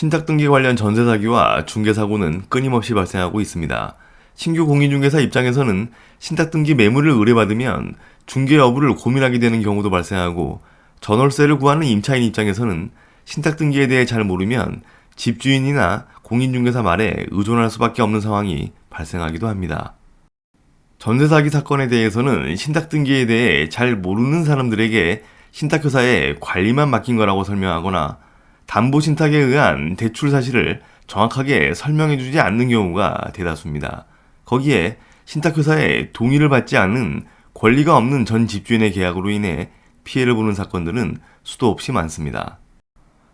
신탁 등기 관련 전세 사기와 중개 사고는 끊임없이 발생하고 있습니다. 신규 공인중개사 입장에서는 신탁 등기 매물을 의뢰받으면 중개 여부를 고민하게 되는 경우도 발생하고, 전월세를 구하는 임차인 입장에서는 신탁 등기에 대해 잘 모르면 집주인이나 공인중개사 말에 의존할 수밖에 없는 상황이 발생하기도 합니다. 전세 사기 사건에 대해서는 신탁 등기에 대해 잘 모르는 사람들에게 신탁회사에 관리만 맡긴 거라고 설명하거나, 담보신탁에 의한 대출 사실을 정확하게 설명해주지 않는 경우가 대다수입니다. 거기에 신탁회사의 동의를 받지 않은 권리가 없는 전 집주인의 계약으로 인해 피해를 보는 사건들은 수도 없이 많습니다.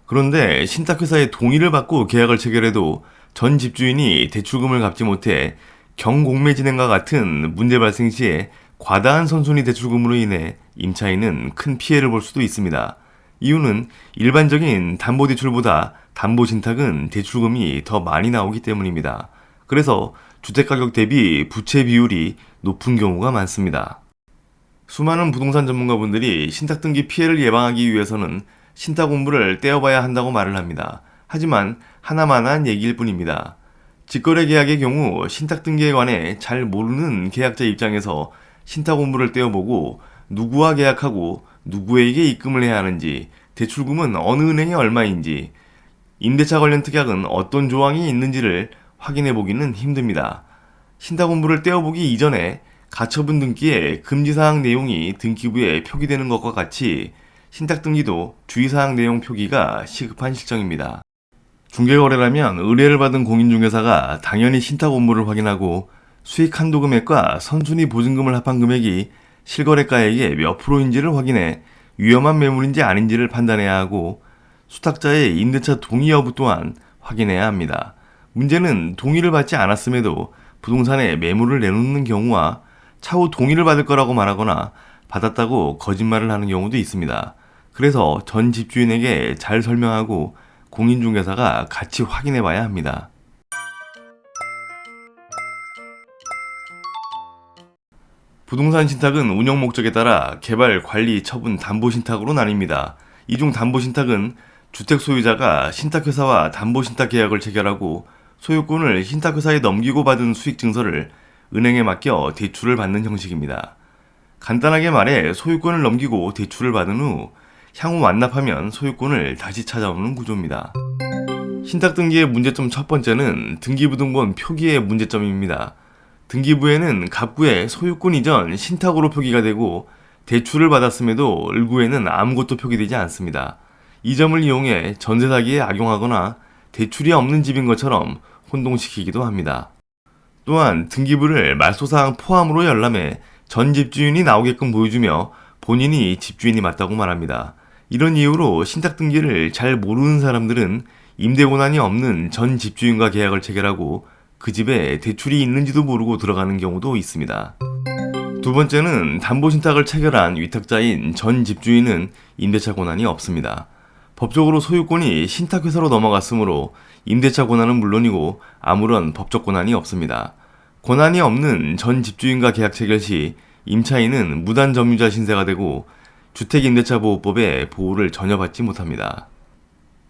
그런데 신탁회사의 동의를 받고 계약을 체결해도 전 집주인이 대출금을 갚지 못해 경공매 진행과 같은 문제 발생 시에 과다한 선순위 대출금으로 인해 임차인은 큰 피해를 볼 수도 있습니다. 이유는 일반적인 담보대출보다 담보신탁은 대출금이 더 많이 나오기 때문입니다. 그래서 주택가격 대비 부채 비율이 높은 경우가 많습니다. 수많은 부동산 전문가분들이 신탁 등기 피해를 예방하기 위해서는 신탁 공부를 떼어봐야 한다고 말을 합니다. 하지만 하나만한 얘기일 뿐입니다. 직거래 계약의 경우 신탁 등기에 관해 잘 모르는 계약자 입장에서 신탁 공부를 떼어보고 누구와 계약하고 누구에게 입금을 해야 하는지, 대출금은 어느 은행에 얼마인지, 임대차 관련 특약은 어떤 조항이 있는지를 확인해 보기는 힘듭니다. 신탁 공부를 떼어보기 이전에 가처분 등기에 금지사항 내용이 등기부에 표기되는 것과 같이 신탁 등기도 주의사항 내용 표기가 시급한 실정입니다. 중개거래라면 의뢰를 받은 공인중개사가 당연히 신탁 공부를 확인하고 수익 한도 금액과 선순위 보증금을 합한 금액이 실거래가액의 몇 프로인지를 확인해 위험한 매물인지 아닌지를 판단해야 하고, 수탁자의 임대차 동의 여부 또한 확인해야 합니다. 문제는 동의를 받지 않았음에도 부동산에 매물을 내놓는 경우와 차후 동의를 받을 거라고 말하거나 받았다고 거짓말을 하는 경우도 있습니다. 그래서 전 집주인에게 잘 설명하고 공인중개사가 같이 확인해 봐야 합니다. 부동산 신탁은 운영 목적에 따라 개발, 관리, 처분, 담보신탁으로 나뉩니다. 이 중 담보신탁은 주택 소유자가 신탁회사와 담보신탁 계약을 체결하고 소유권을 신탁회사에 넘기고 받은 수익증서를 은행에 맡겨 대출을 받는 형식입니다. 간단하게 말해 소유권을 넘기고 대출을 받은 후 향후 완납하면 소유권을 다시 찾아오는 구조입니다. 신탁 등기의 문제점 첫 번째는 등기부등본 표기의 문제점입니다. 등기부에는 갑구에 소유권 이전 신탁으로 표기가 되고 대출을 받았음에도 을구에는 아무것도 표기되지 않습니다. 이 점을 이용해 전세 사기에 악용하거나 대출이 없는 집인 것처럼 혼동시키기도 합니다. 또한 등기부를 말소사항 포함으로 열람해 전 집주인이 나오게끔 보여주며 본인이 집주인이 맞다고 말합니다. 이런 이유로 신탁 등기를 잘 모르는 사람들은 임대 권한이 없는 전 집주인과 계약을 체결하고 그 집에 대출이 있는지도 모르고 들어가는 경우도 있습니다. 두 번째는 담보신탁을 체결한 위탁자인 전 집주인은 임대차 권한이 없습니다. 법적으로 소유권이 신탁회사로 넘어갔으므로 임대차 권한은 물론이고 아무런 법적 권한이 없습니다. 권한이 없는 전 집주인과 계약 체결 시 임차인은 무단 점유자 신세가 되고 주택임대차보호법의 보호를 전혀 받지 못합니다.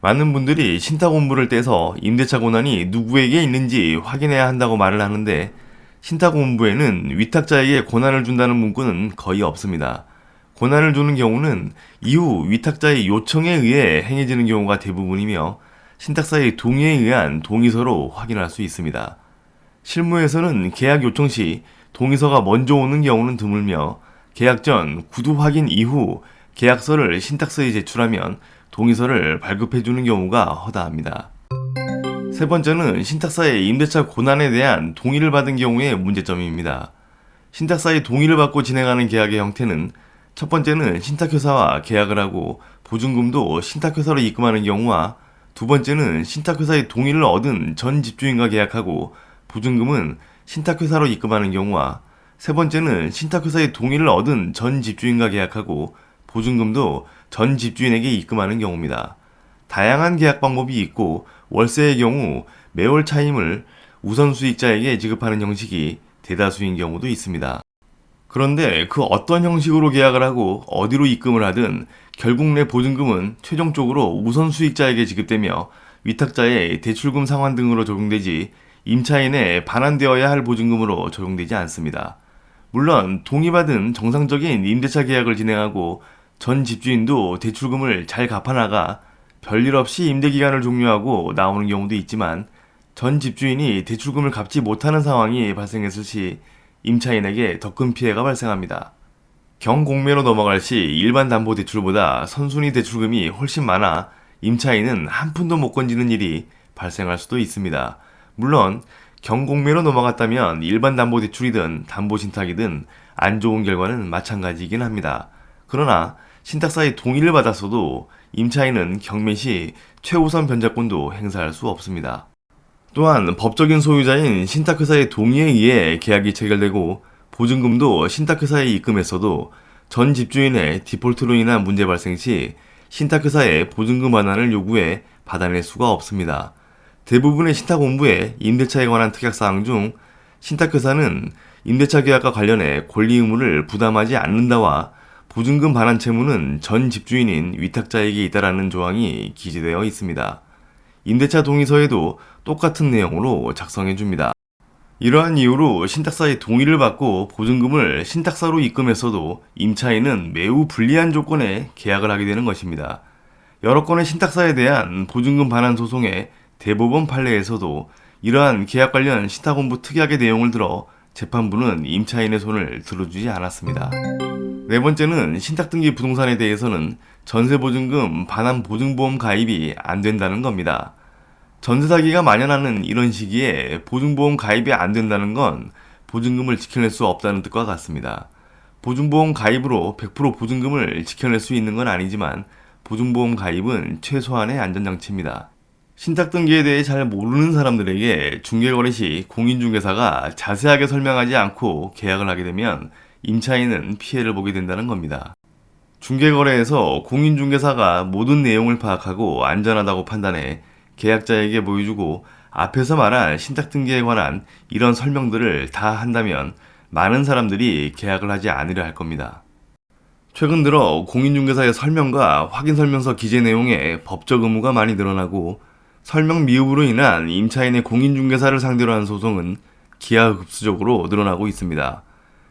많은 분들이 신탁 공부를 떼서 임대차 권한이 누구에게 있는지 확인해야 한다고 말을 하는데, 신탁 공부에는 위탁자에게 권한을 준다는 문구는 거의 없습니다. 권한을 주는 경우는 이후 위탁자의 요청에 의해 행해지는 경우가 대부분이며 신탁사의 동의에 의한 동의서로 확인할 수 있습니다. 실무에서는 계약 요청 시 동의서가 먼저 오는 경우는 드물며 계약 전 구두 확인 이후 계약서를 신탁사에 제출하면 동의서를 발급해주는 경우가 허다합니다. 세 번째는 신탁사의 임대차 권한에 대한 동의를 받은 경우의 문제점입니다. 신탁사의 동의를 받고 진행하는 계약의 형태는 첫 번째는 신탁회사와 계약을 하고 보증금도 신탁회사로 입금하는 경우와, 두 번째는 신탁회사의 동의를 얻은 전 집주인과 계약하고 보증금은 신탁회사로 입금하는 경우와, 세 번째는 신탁회사의 동의를 얻은 전 집주인과 계약하고 보증금도 전 집주인에게 입금하는 경우입니다. 다양한 계약 방법이 있고 월세의 경우 매월 차임을 우선 수익자에게 지급하는 형식이 대다수인 경우도 있습니다. 그런데 그 어떤 형식으로 계약을 하고 어디로 입금을 하든 결국 내 보증금은 최종적으로 우선 수익자에게 지급되며 위탁자의 대출금 상환 등으로 적용되지 임차인의 반환되어야 할 보증금으로 적용되지 않습니다. 물론 동의받은 정상적인 임대차 계약을 진행하고 전 집주인도 대출금을 잘 갚아나가 별일 없이 임대기간을 종료하고 나오는 경우도 있지만 전 집주인이 대출금을 갚지 못하는 상황이 발생했을 시 임차인에게 더 큰 피해가 발생합니다. 경공매로 넘어갈 시 일반 담보대출보다 선순위 대출금이 훨씬 많아 임차인은 한 푼도 못 건지는 일이 발생할 수도 있습니다. 물론 경공매로 넘어갔다면 일반 담보대출이든 담보신탁이든 안 좋은 결과는 마찬가지이긴 합니다. 그러나 신탁사의 동의를 받았어도 임차인은 경매 시 최우선 변제권도 행사할 수 없습니다. 또한 법적인 소유자인 신탁회사의 동의에 의해 계약이 체결되고 보증금도 신탁회사에 입금했어도 전 집주인의 디폴트로 인한 문제 발생 시 신탁회사에 보증금 반환을 요구해 받아낼 수가 없습니다. 대부분의 신탁원부의 임대차에 관한 특약사항 중 신탁회사는 임대차 계약과 관련해 권리 의무를 부담하지 않는다와 보증금 반환 채무는 전 집주인인 위탁자에게 있다라는 조항이 기재되어 있습니다. 임대차 동의서에도 똑같은 내용으로 작성해 줍니다. 이러한 이유로 신탁사의 동의를 받고 보증금을 신탁사로 입금했어도 임차인은 매우 불리한 조건에 계약을 하게 되는 것입니다. 여러 건의 신탁사에 대한 보증금 반환 소송의 대법원 판례에서도 이러한 계약 관련 신탁원부 특약의 내용을 들어 재판부는 임차인의 손을 들어주지 않았습니다. 네 번째는 신탁등기 부동산에 대해서는 전세보증금 반환 보증보험 가입이 안 된다는 겁니다. 전세 사기가 만연하는 이런 시기에 보증보험 가입이 안 된다는 건 보증금을 지켜낼 수 없다는 뜻과 같습니다. 보증보험 가입으로 100% 보증금을 지켜낼 수 있는 건 아니지만 보증보험 가입은 최소한의 안전장치입니다. 신탁등기에 대해 잘 모르는 사람들에게 중개거래 시 공인중개사가 자세하게 설명하지 않고 계약을 하게 되면 임차인은 피해를 보게 된다는 겁니다. 중개거래에서 공인중개사가 모든 내용을 파악하고 안전하다고 판단해 계약자에게 보여주고 앞에서 말한 신탁등기에 관한 이런 설명들을 다 한다면 많은 사람들이 계약을 하지 않으려 할 겁니다. 최근 들어 공인중개사의 설명과 확인설명서 기재 내용에 법적 의무가 많이 늘어나고 설명 미흡으로 인한 임차인의 공인중개사를 상대로 한 소송은 기하급수적으로 늘어나고 있습니다.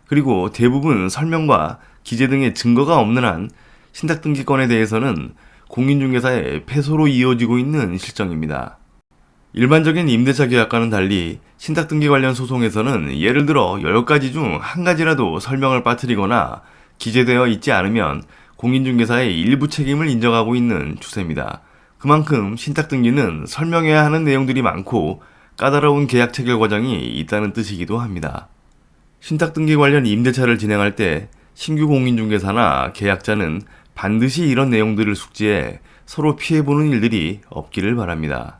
그리고 대부분 설명과 기재 등의 증거가 없는 한 신탁등기건에 대해서는 공인중개사의 패소로 이어지고 있는 실정입니다. 일반적인 임대차 계약과는 달리 신탁등기 관련 소송에서는 예를 들어 10가지 중 한 가지라도 설명을 빠뜨리거나 기재되어 있지 않으면 공인중개사의 일부 책임을 인정하고 있는 추세입니다. 그만큼 신탁등기는 설명해야 하는 내용들이 많고 까다로운 계약 체결 과정이 있다는 뜻이기도 합니다. 신탁등기 관련 임대차를 진행할 때 신규 공인중개사나 계약자는 반드시 이런 내용들을 숙지해 서로 피해보는 일들이 없기를 바랍니다.